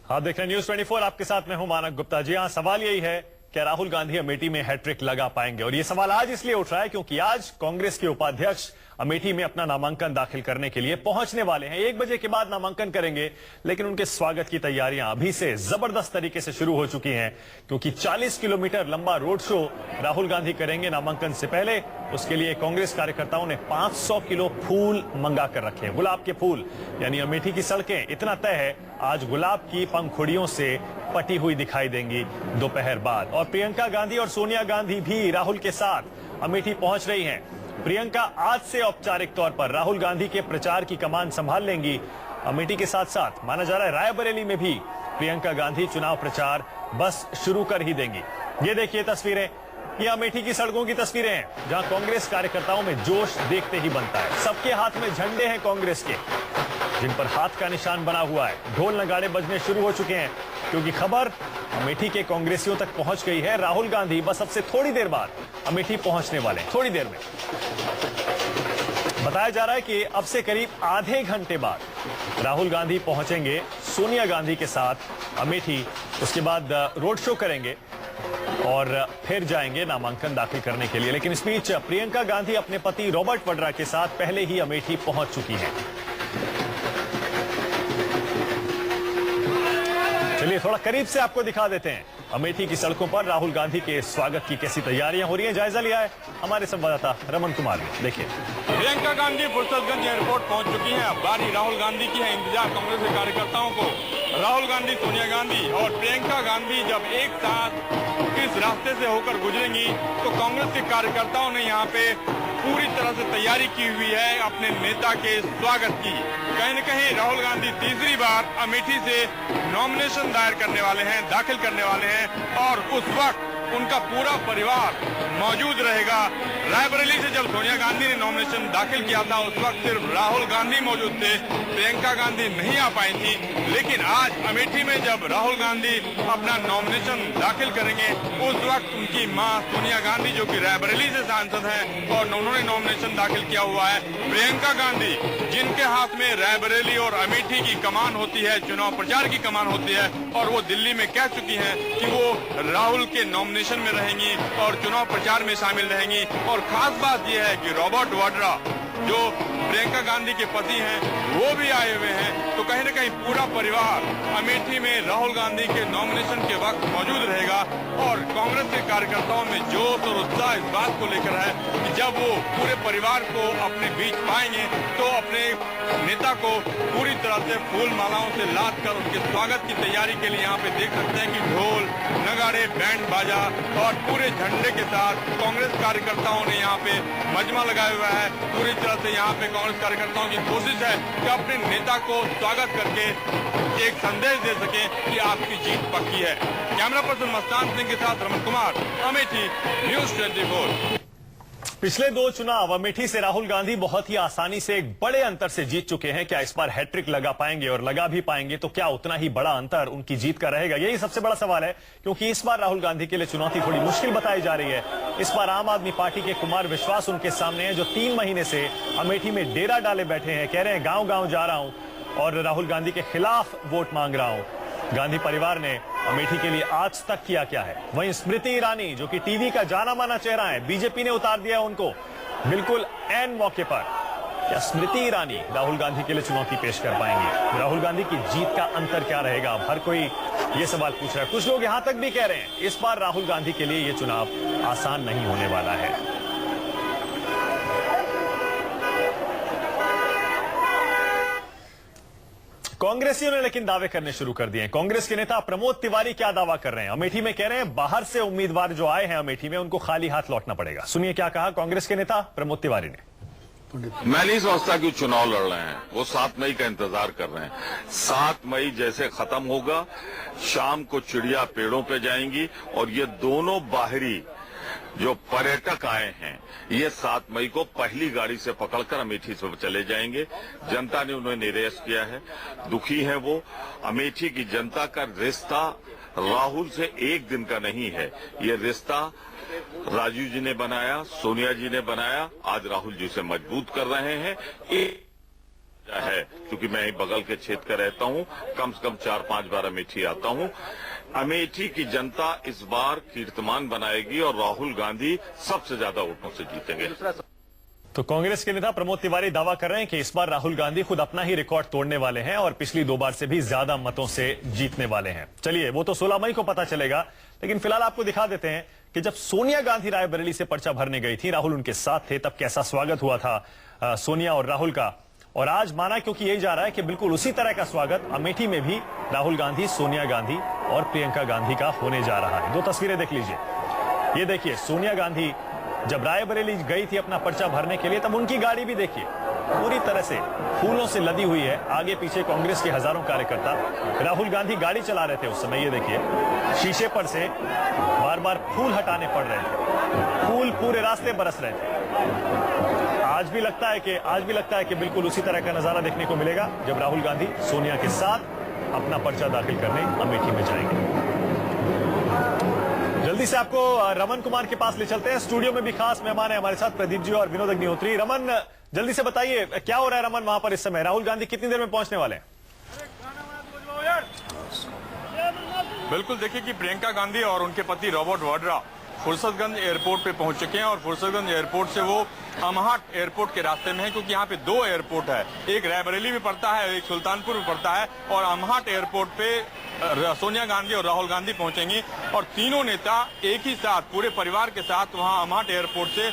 आप देख रहे हैं न्यूज 24, आपके साथ मैं हूं मानक गुप्ता। जी हां, सवाल यही है कि राहुल गांधी अमेठी में हैट्रिक लगा पाएंगे, और यह सवाल आज इसलिए उठ रहा है क्योंकि आज कांग्रेस के उपाध्यक्ष अमेठी में अपना नामांकन दाखिल करने के लिए पहुंचने वाले हैं। 1 बजे के बाद नामांकन करेंगे, लेकिन उनके स्वागत की तैयारियां अभी से जबरदस्त तरीके से शुरू हो चुकी हैं, क्योंकि 40 किलोमीटर लंबा रोड शो राहुल गांधी करेंगे नामांकन से पहले। उसके लिए कांग्रेस कार्यकर्ताओं ने 500 किलो फूल मंगा कर रखे हैं, गुलाब के फूल। यानी अमेठी की सड़कें इतना तय है आज गुलाब की पंखुड़ियों से पटी हुई दिखाई देंगी दोपहर बाद। और प्रियंका गांधी और सोनिया गांधी भी राहुल के साथ अमेठी पहुंच रही हैं। प्रियंका आज से औपचारिक तौर पर राहुल गांधी के प्रचार की कमान संभाल लेंगी। अमेठी के साथ साथ माना जा रहा है रायबरेली में भी प्रियंका गांधी चुनाव प्रचार बस शुरू कर ही देंगी। ये देखिए तस्वीरें, ये अमेठी की सड़कों की तस्वीरें हैं, जहां कांग्रेस कार्यकर्ताओं में जोश देखते ही बनता है। सबके हाथ में झंडे हैं कांग्रेस के, जिन पर हाथ का निशान बना हुआ है। ढोल नगाड़े बजने शुरू हो चुके हैं, क्योंकि खबर अमेठी के कांग्रेसियों तक पहुंच गई है। राहुल गांधी बस अब से थोड़ी देर बाद अमेठी पहुंचने वाले हैं, थोड़ी देर में। बताया जा रहा है कि अब से करीब आधे घंटे बाद राहुल गांधी पहुंचेंगे सोनिया गांधी के साथ अमेठी। उसके बाद रोड शो करेंगे और फिर जाएंगे नामांकन दाखिल करने के लिए। लेकिन इस बीच प्रियंका गांधी अपने पति रॉबर्ट वड्रा के साथ पहले ही अमेठी पहुंच चुकी हैं। चलिए थोड़ा करीब से आपको दिखा देते हैं अमेठी की सड़कों पर राहुल गांधी के स्वागत की कैसी तैयारियां हो रही हैं। जायजा लिया है हमारे संवाददाता रमन कुमार ने। देखिए, प्रियंका गांधी फुर्सतगंज एयरपोर्ट पहुंच चुकी हैं। अब बारी राहुल गांधी की है। इंतजार कांग्रेस के कार्यकर्ताओं को। राहुल गांधी, सोनिया गांधी और प्रियंका गांधी जब एक साथ इस रास्ते से होकर गुजरेंगी तो कांग्रेस के कार्यकर्ताओं ने यहाँ पे पूरी तरह से तैयारी की हुई है अपने नेता के स्वागत की। कहीं न कहीं राहुल गांधी तीसरी बार अमेठी से नॉमिनेशन दायर करने वाले हैं, दाखिल करने वाले हैं, और उस वक्त उनका पूरा परिवार मौजूद रहेगा। रायबरेली से जब सोनिया गांधी ने नॉमिनेशन दाखिल किया था उस वक्त सिर्फ राहुल गांधी मौजूद थे, प्रियंका गांधी नहीं आ पाई थी। लेकिन आज अमेठी में जब राहुल गांधी अपना नॉमिनेशन दाखिल करेंगे उस वक्त उनकी मां सोनिया गांधी, जो कि रायबरेली से सांसद हैं और उन्होंने नॉमिनेशन दाखिल किया हुआ है, प्रियंका गांधी जिनके हाथ में रायबरेली और अमेठी की कमान होती है, चुनाव प्रचार की कमान होती है, और वो दिल्ली में कह चुकी हैं कि वो राहुल के नॉमिनेशन में रहेंगी और चुनाव प्रचार में शामिल रहेंगी। और खास बात यह है कि रॉबर्ट वड्रा जो प्रियंका गांधी के पति हैं वो भी आए हुए हैं। तो कहीं न कहीं पूरा परिवार अमेठी में राहुल गांधी के नॉमिनेशन के वक्त मौजूद रहेगा। और कांग्रेस के कार्यकर्ताओं में जोश और उत्साह इस बात को लेकर है कि जब वो पूरे परिवार को अपने बीच पाएंगे तो अपने नेता को पूरी तरह से फूल मालाओं से लाद कर उनके स्वागत की तैयारी के लिए यहाँ पे देख सकते हैं कि ढोल नगाड़े, बैंड बाजा और पूरे झंडे के साथ कांग्रेस कार्यकर्ताओं ने यहाँ पे मजमा लगाया हुआ है। पूरी तरह से यहाँ पे कांग्रेस कार्यकर्ताओं की कोशिश है कि अपने नेता को स्वागत करके एक संदेश दे सके कि आपकी जीत पक्की है। कैमरा पर्सन मस्तान सिंह के साथ रमन कुमार, अमेठी, न्यूज 24। पिछले 2 चुनाव अमेठी से राहुल गांधी बहुत ही आसानी से एक बड़े अंतर से जीत चुके हैं। क्या इस बार हैट्रिक लगा पाएंगे, और लगा भी पाएंगे तो क्या उतना ही बड़ा अंतर उनकी जीत का रहेगा? यही सबसे बड़ा सवाल है, क्योंकि इस बार राहुल गांधी के लिए चुनौती थोड़ी मुश्किल बताई जा रही है। इस बार आम आदमी पार्टी के कुमार विश्वास उनके सामने हैं, जो 3 महीने से अमेठी में डेरा डाले बैठे हैं। कह रहे हैं गांव गांव जा रहा हूं और राहुल गांधी के खिलाफ वोट मांग रहा हूं। गांधी परिवार ने अमेठी के लिए आज तक किया क्या है? वहीं स्मृति ईरानी, जो कि टीवी का जाना माना चेहरा है, बीजेपी ने उतार दिया उनको बिल्कुल ऐन मौके पर। क्या स्मृति ईरानी राहुल गांधी के लिए चुनौती पेश कर पाएंगे? राहुल गांधी की जीत का अंतर क्या रहेगा? हर कोई ये सवाल पूछ रहा है। कुछ लोग यहां तक भी कह रहे हैं इस बार राहुल गांधी के लिए ये चुनाव आसान नहीं होने वाला है। कांग्रेसियों ने लेकिन दावे करने शुरू कर दिए हैं। कांग्रेस के नेता प्रमोद तिवारी क्या दावा कर रहे हैं? अमेठी में कह रहे हैं बाहर से उम्मीदवार जो आए हैं अमेठी में उनको खाली हाथ लौटना पड़ेगा। सुनिए क्या कहा कांग्रेस के नेता प्रमोद तिवारी ने। मैं नहीं समझता कि चुनाव लड़ रहे हैं, वो 7 मई का इंतजार कर रहे हैं। 7 मई जैसे खत्म होगा, शाम को चिड़िया पेड़ों पे जाएंगी और ये दोनों बाहरी जो पर्यटक आए हैं ये 7 मई को पहली गाड़ी से पकड़कर अमेठी से चले जाएंगे। जनता ने उन्हें निराश किया है, दुखी है वो। अमेठी की जनता का रिश्ता राहुल से एक दिन का नहीं है, ये रिश्ता राजू जी ने बनाया, सोनिया जी ने बनाया, आज राहुल जी से मजबूत कर रहे हैं। है, क्योंकि मैं ही बगल के क्षेत्र का रहता हूं, कम से कम 4-5 बार अमेठी आता हूं। अमेठी की जनता इस बार कीर्तिमान बनाएगी और राहुल गांधी सबसे ज्यादा वोटों से जीतेंगे। तो कांग्रेस के नेता प्रमोद तिवारी दावा कर रहे हैं कि इस बार राहुल गांधी खुद अपना ही रिकॉर्ड तोड़ने वाले हैं और पिछली 2 बार से भी ज्यादा मतों से जीतने वाले हैं। चलिए, वो तो 16 मई को पता चलेगा, लेकिन फिलहाल आपको दिखा देते हैं कि जब सोनिया गांधी रायबरेली से पर्चा भरने गई थी, राहुल उनके साथ थे, तब कैसा स्वागत हुआ था सोनिया और राहुल का। और आज माना क्योंकि यही जा रहा है कि बिल्कुल उसी तरह का स्वागत अमेठी में भी राहुल गांधी, सोनिया गांधी और प्रियंका गांधी का होने जा रहा है। 2 तस्वीरें देख लीजिए। ये देखिए, सोनिया गांधी जब रायबरेली गई थी अपना पर्चा भरने के लिए, तब उनकी गाड़ी भी देखिए पूरी तरह से फूलों से लदी हुई है। आगे पीछे कांग्रेस के हजारों कार्यकर्ता। राहुल गांधी गाड़ी चला रहे थे उस समय, ये देखिए शीशे पर से बार बार फूल हटाने पड़ रहे थे, फूल पूरे रास्ते बरस रहे थे। आज भी लगता है कि बिल्कुल उसी तरह का नजारा देखने को मिलेगा जब राहुल गांधी सोनिया के साथ अपना पर्चा दाखिल करने अमेठी में जाएंगे। जल्दी से आपको रमन कुमार के पास ले चलते हैं। स्टूडियो में भी खास मेहमान है हमारे साथ, प्रदीप जी और विनोद अग्निहोत्री। रमन, जल्दी से बताइए क्या हो रहा है रमन वहां पर इस समय? राहुल गांधी कितनी देर में पहुंचने वाले हैं? बिल्कुल, देखिए कि प्रियंका गांधी और उनके पति रॉबर्ट वाड्रा फुर्सतगंज एयरपोर्ट पे पहुंच चुके हैं और फुर्सतगंज एयरपोर्ट से वो अमहाट एयरपोर्ट के रास्ते में है, क्योंकि यहाँ पे 2 एयरपोर्ट है, एक रायबरेली में पड़ता है, एक सुल्तानपुर में पड़ता है। और अमहाट एयरपोर्ट पे सोनिया गांधी और राहुल गांधी पहुंचेंगे और तीनों नेता एक ही साथ पूरे परिवार के साथ वहां अमहाट एयरपोर्ट से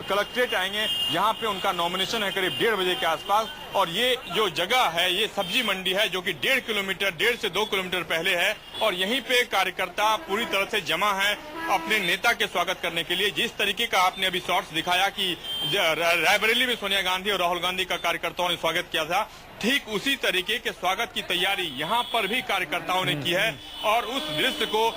कलेक्ट्रेट आएंगे, जहां पे उनका नॉमिनेशन है करीब 1:30 बजे के आसपास। और ये जो जगह है, ये सब्जी मंडी है, जो कि 1.5 से 2 किलोमीटर पहले है। और यहीं पे कार्यकर्ता पूरी तरह से जमा है अपने नेता के स्वागत करने के लिए। जिस तरीके का आपने अभी शॉट्स दिखाया कि रायबरेली में सोनिया गांधी और राहुल गांधी का कार्यकर्ताओं ने स्वागत किया था, ठीक उसी तरीके के स्वागत की तैयारी यहाँ पर भी कार्यकर्ताओं ने की है। और उस दृश्य को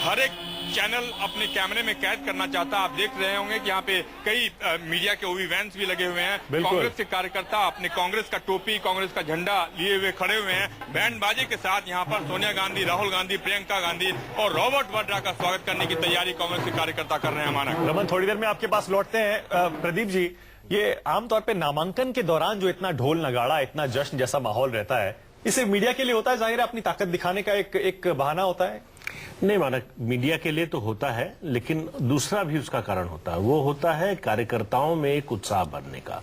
हर एक चैनल अपने कैमरे में कैद करना चाहता। आप देख रहे होंगे कि यहाँ पे कई मीडिया के ओवी वैन्स भी लगे हुए हैं। कांग्रेस के कार्यकर्ता अपने कांग्रेस का टोपी, कांग्रेस का झंडा लिए हुए खड़े हुए हैं। बैंड बाजे के साथ यहाँ पर सोनिया गांधी, राहुल गांधी, प्रियंका गांधी और रॉबर्ट वाड्रा का स्वागत करने की तैयारी कांग्रेस के कार्यकर्ता कर रहे हैं। हमारा रमन, थोड़ी देर में आपके पास लौटते हैं। प्रदीप जी, ये आमतौर पर नामांकन के दौरान जो इतना ढोल नगाड़ा, इतना जश्न जैसा माहौल रहता है, इसे मीडिया के लिए होता है, जाहिर है अपनी ताकत दिखाने का एक बहाना होता है? नहीं माना, मीडिया के लिए तो होता है, लेकिन दूसरा भी उसका कारण होता है। वो होता है कार्यकर्ताओं में एक उत्साह बढ़ने का।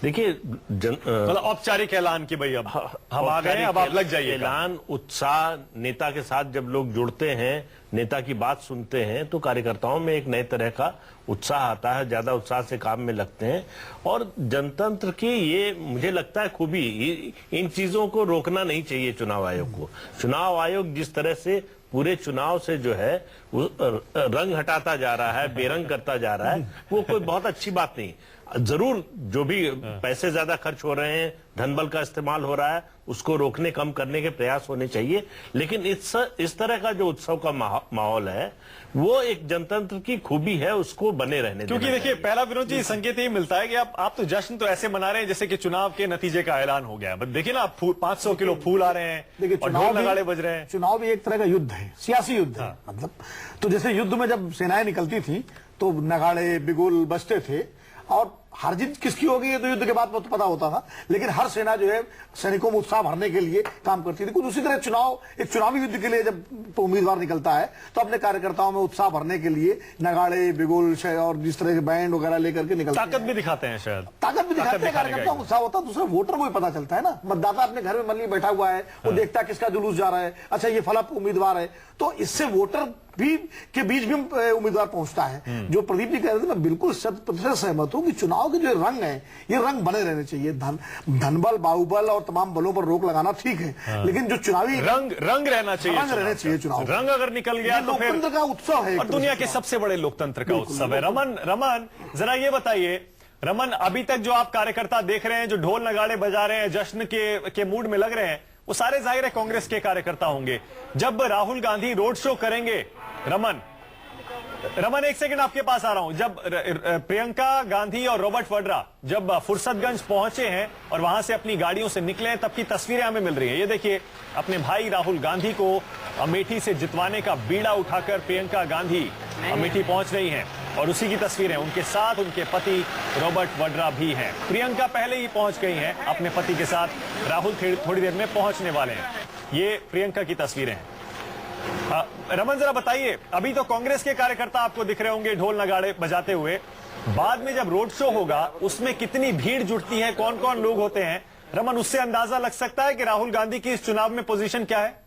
देखिए, मतलब औपचारिक ऐलान की भाई अब हम आ गए, अब आप लग जाइए। ऐलान, उत्साह, नेता के साथ जब लोग जुड़ते हैं, नेता की बात सुनते हैं, तो कार्यकर्ताओं में एक नए तरह का उत्साह आता है, ज्यादा उत्साह से काम में लगते हैं। और जनतंत्र की ये मुझे लगता है खूबी, इन चीजों को रोकना नहीं चाहिए चुनाव आयोग को। चुनाव आयोग जिस तरह से पूरे चुनाव से जो है रंग हटाता जा रहा है, बेरंग करता जा रहा है, वो कोई बहुत अच्छी बात नहीं। जरूर जो भी पैसे ज्यादा खर्च हो रहे हैं, धनबल का इस्तेमाल हो रहा है, उसको रोकने, कम करने के प्रयास होने चाहिए। लेकिन इस तरह का जो उत्सव का माहौल है, वो एक जनतंत्र की खूबी है, उसको बने रहने। क्योंकि देखिए, पहला विनोद जी संकेत यही मिलता है कि आप तो जश्न तो ऐसे मना रहे हैं जैसे कि चुनाव के नतीजे का ऐलान हो गया। देखिए ना, 500 किलो फूल आ रहे हैं, देखिए ढोल नगाड़े बज रहे हैं। चुनाव भी एक तरह का युद्ध है, सियासी युद्ध है। मतलब तो जैसे युद्ध में जब सेनाएं निकलती थी तो नगाड़े बिगुल बजते थे, और हार जीत किसकी होगी ये तो युद्ध के बाद तो पता होता था, लेकिन हर सेना जो है सैनिकों में उत्साह भरने के लिए काम करती थी। कुछ उसी तरह एक चुनावी युद्ध के लिए जब उम्मीदवार निकलता है तो अपने कार्यकर्ताओं में उत्साह भरने के लिए नगाड़े, बिगुल और जिस तरह के बैंड वगैरह लेकर के निकलते हैं। ताकत भी दिखाते हैं, शायद ताकत भी दिखाते हैं, कार्यकर्ताओं में उत्साह होता है। दूसरा वोटर को भी पता चलता है ना, मतदाता अपने घर में मन बैठा हुआ है, वो देखता है किसका जुलूस जा रहा है, अच्छा ये फला उम्मीदवार है, तो इससे वोटर भी के बीच भी उम्मीदवार पहुंचता है। जो प्रदीप जी कह रहे थे, मैं बिल्कुल 100% सहमत हूं कि चुनाव के जो रंग है, ये रंग बने रहने चाहिए। धनबल, बाहुबल और तमाम बलों पर रोक लगाना ठीक है, लेकिन जो चुनावी रंग रहना चाहिए, रंग रहने चाहिए। चुनाव रंग अगर निकल गया तो फिर लोकतंत्र का उत्सव है, और दुनिया के सबसे बड़े लोकतंत्र का उत्सव है। रमन, जरा ये बताइए, रमन, अभी तक जो आप कार्यकर्ता देख रहे हैं, जो ढोल नगाड़े बजा रहे हैं, जश्न के मूड में लग रहे हैं, वो सारे जाहिर है कांग्रेस के कार्यकर्ता होंगे। जब राहुल गांधी रोड शो करेंगे, रमन एक सेकंड आपके पास आ रहा हूं, जब प्रियंका गांधी और रॉबर्ट वाड्रा जब फुर्सतगंज पहुंचे हैं और वहां से अपनी गाड़ियों से निकले हैं, तब की तस्वीरें हमें मिल रही हैं। ये देखिए, अपने भाई राहुल गांधी को अमेठी से जितवाने का बीड़ा उठाकर प्रियंका गांधी अमेठी पहुंच रही हैं। और उसी की तस्वीरें, उनके साथ उनके पति रॉबर्ट वड्रा भी हैं। प्रियंका पहले ही पहुंच गई हैं अपने पति के साथ, राहुल थोड़ी देर में पहुंचने वाले हैं। ये प्रियंका की तस्वीरें हैं। रमन, जरा बताइए, अभी तो कांग्रेस के कार्यकर्ता आपको दिख रहे होंगे ढोल नगाड़े बजाते हुए, बाद में जब रोड शो होगा उसमें कितनी भीड़ जुटती है, कौन कौन लोग होते हैं? रमन, उससे अंदाजा लग सकता है कि राहुल गांधी की इस चुनाव में पोजीशन क्या है?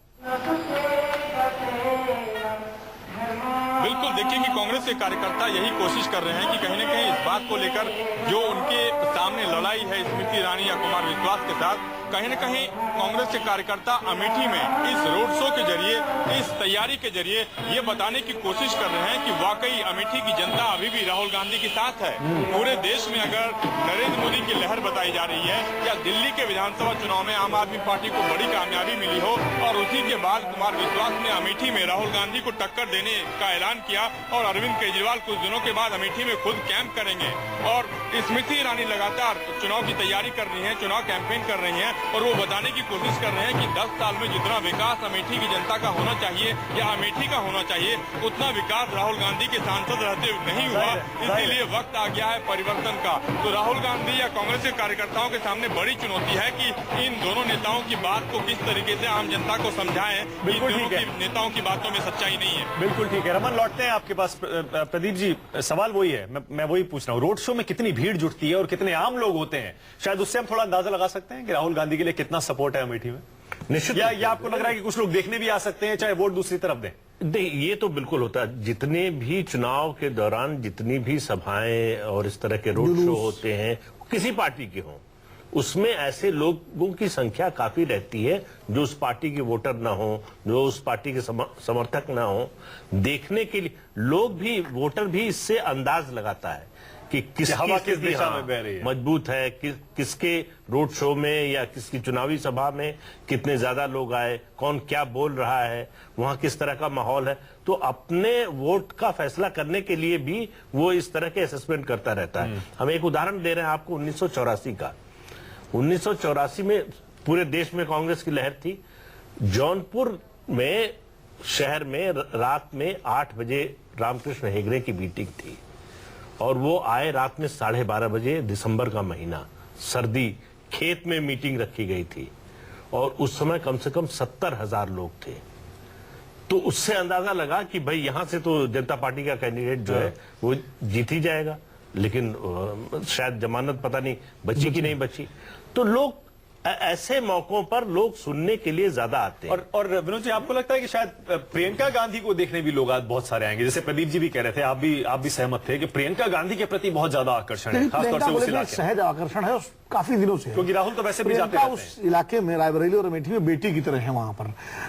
बिल्कुल, देखिए कि कांग्रेस के कार्यकर्ता यही कोशिश कर रहे हैं कि कहीं न कहीं इस बात को लेकर जो उनके सामने लड़ाई है स्मृति ईरानी या कुमार विश्वास के साथ, कहीं न कहीं कांग्रेस के कार्यकर्ता अमेठी में इस रोड शो के जरिए, इस तैयारी के जरिए ये बताने की कोशिश कर रहे हैं कि वाकई अमेठी की जनता अभी भी राहुल गांधी के साथ है। पूरे देश में अगर नरेंद्र मोदी की लहर बताई जा रही है या दिल्ली के विधानसभा चुनाव में आम आदमी पार्टी को बड़ी कामयाबी मिली हो और उसी के बाद कुमार विश्वास ने अमेठी में राहुल गांधी को टक्कर देने का ऐलान किया और अरविंद केजरीवाल कुछ दिनों के बाद अमेठी में खुद कैंप करेंगे और स्मृति ईरानी लगातार चुनाव की तैयारी कर रही है, चुनाव कैंपेन कर रही है और वो बताने की कोशिश कर रहे हैं कि 10 साल में जितना विकास अमेठी की जनता का होना चाहिए या अमेठी का होना चाहिए, उतना विकास राहुल गांधी के सांसद रहते नहीं हुआ। इसीलिए वक्त आ गया है परिवर्तन का। तो राहुल गांधी या कांग्रेस के कार्यकर्ताओं के सामने बड़ी चुनौती है कि इन दोनों नेताओं की बात को किस तरीके से आम जनता को समझाएं। इन दोनों की नेताओं की बातों में सच्चाई नहीं है। बिल्कुल ठीक है। रमन, लौटते हैं आपके पास। प्रदीप जी, सवाल वही है, मैं वही पूछ रहा हूँ, रोड शो में कितनी भीड़ जुटती है और कितने आम लोग होते हैं? शायद उससे हम थोड़ा अंदाजा लगा सकते हैं कि राहुल गांधी के लिए कितना सपोर्ट है अमेठी में। निश्चित या आपको लग रहा है कि कुछ लोग देखने भी आ सकते हैं, चाहे वोट दूसरी तरफ दें? नहीं, ये तो बिल्कुल होता है। जितने भी चुनाव के दौरान जितनी भी सभाएं और इस तरह के रोड शो होते हैं, किसी पार्टी के हों, उसमें ऐसे लोगों की संख्या काफी रहती है जो उस पार्टी के वोटर ना हो, जो उस पार्टी के समर्थक ना हो। देखने के लिए लोग भी, वोटर भी इससे अंदाज लगाता है कि हवा किस दिशा में बह रही है, मजबूत है, किसके रोड शो में या किसकी चुनावी सभा में कितने ज्यादा लोग आए, कौन क्या बोल रहा है, वहां किस तरह का माहौल है। तो अपने वोट का फैसला करने के लिए भी वो इस तरह के असेसमेंट करता रहता है। हम एक उदाहरण दे रहे हैं आपको 1984 का। 1984 में पूरे देश में कांग्रेस की लहर थी। जौनपुर में शहर में रात में 8 बजे रामकृष्ण हेगड़े की मीटिंग थी और वो आए रात में 12:30 बजे, दिसंबर का महीना, सर्दी, खेत में मीटिंग रखी गई थी और उस समय कम से कम 70,000 लोग थे। तो उससे अंदाजा लगा कि भाई यहां से तो जनता पार्टी का कैंडिडेट जो है वो जीत ही जाएगा, लेकिन शायद जमानत पता नहीं बची कि नहीं बची। तो लोग ऐसे मौकों पर लोग सुनने के लिए ज्यादा आते हैं। और विनोद जी, आपको लगता है कि शायद प्रियंका गांधी को देखने भी लोग आज बहुत सारे आएंगे? जैसे प्रदीप जी भी कह रहे थे, आप भी सहमत थे कि प्रियंका गांधी के प्रति बहुत ज्यादा आकर्षण है, खासतौर से उस इलाके में। सहज आकर्षण है, काफी दिनों से, क्योंकि राहुल तो वैसे भी जाते रहते हैं। उस इलाके में रायबरेली और अमेठी में बेटी की तरह है वहां पर,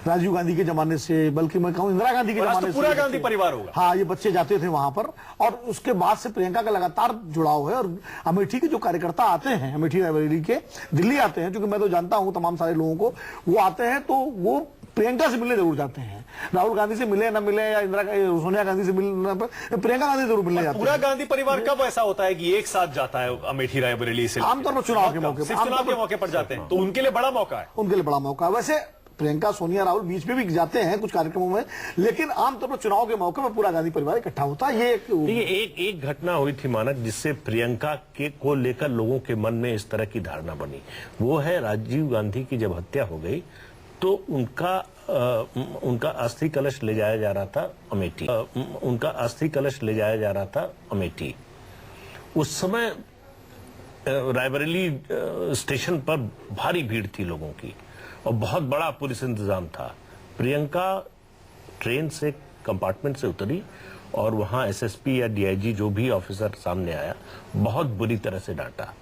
राजीव गांधी के जमाने से, बल्कि मैं कहूँ इंदिरा गांधी के जमाने से पूरा गांधी परिवार होगा। हाँ, ये बच्चे जाते थे वहां पर और उसके बाद से प्रियंका का लगातार जुड़ाव है। और अमेठी के जो कार्यकर्ता आते हैं, अमेठी रायबरेली के, दिल्ली आते हैं, क्योंकि मैं तो जानता हूं तमाम सारे लोगों को, वो आते हैं तो वो प्रियंका से मिलने जरूर जाते हैं। राहुल गांधी से मिले ना मिले या सोनिया गांधी से मिलने, प्रियंका गांधी जरूर मिलने जाते हैं। पूरा गांधी परिवार कब ऐसा होता है कि एक साथ जाता है अमेठी रायबरेली से? आमतौर पर चुनाव के मौके पर जाते हैं, तो उनके लिए बड़ा मौका है। उनके लिए बड़ा मौका है। वैसे प्रियंका, सोनिया, राहुल बीच में भी जाते हैं कुछ कार्यक्रमों में, लेकिन आमतौर पर चुनाव के मौके पर पूरा गांधी परिवार इकट्ठा होता है। ये एक घटना हुई थी मानक, जिससे प्रियंका के को लेकर लोगों के मन में इस तरह की धारणा बनी। वो है राजीव गांधी की जब हत्या हो गई तो उनका अस्थि कलश ले जाया जा रहा था अमेठी। उनका अस्थि कलश ले जाया जा रहा था अमेठी। उस समय रायबरेली स्टेशन पर भारी भीड़ थी लोगों की और बहुत बड़ा पुलिस इंतजाम था। प्रियंका ट्रेन से, कंपार्टमेंट से उतरी और वहां एसएसपी या डीआईजी जो भी ऑफिसर सामने आया, बहुत बुरी तरह से डांटा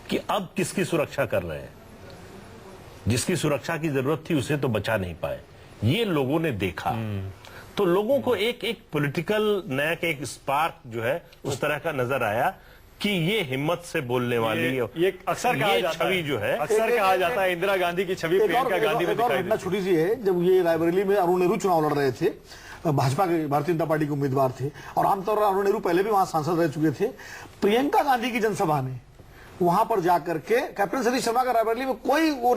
कि अब किसकी सुरक्षा कर रहे हैं, जिसकी सुरक्षा की जरूरत थी उसे तो बचा नहीं पाए। ये लोगों ने देखा तो लोगों को एक पॉलिटिकल नया का एक स्पार्क जो है उस तरह का नजर आया कि ये हिम्मत से बोलने वाली ये अक्सर कहा जाता छवि है, जो है, अक्सर कहा जाता है इंदिरा गांधी की छवि प्रियंका गांधी में दिखाई देती है। छोटी सी है, जब ये रायबरेली में अरुण नेहरू चुनाव लड़ रहे थे, भाजपा के, भारतीय जनता पार्टी के उम्मीदवार थे और आमतौर पर अरुण नेहरू पहले भी वहां सांसद रह चुके थे। प्रियंका गांधी की जनसभा ने वहां पर जाकर के कैप्टन सतीश शर्मा का रायबरेली में कोई वो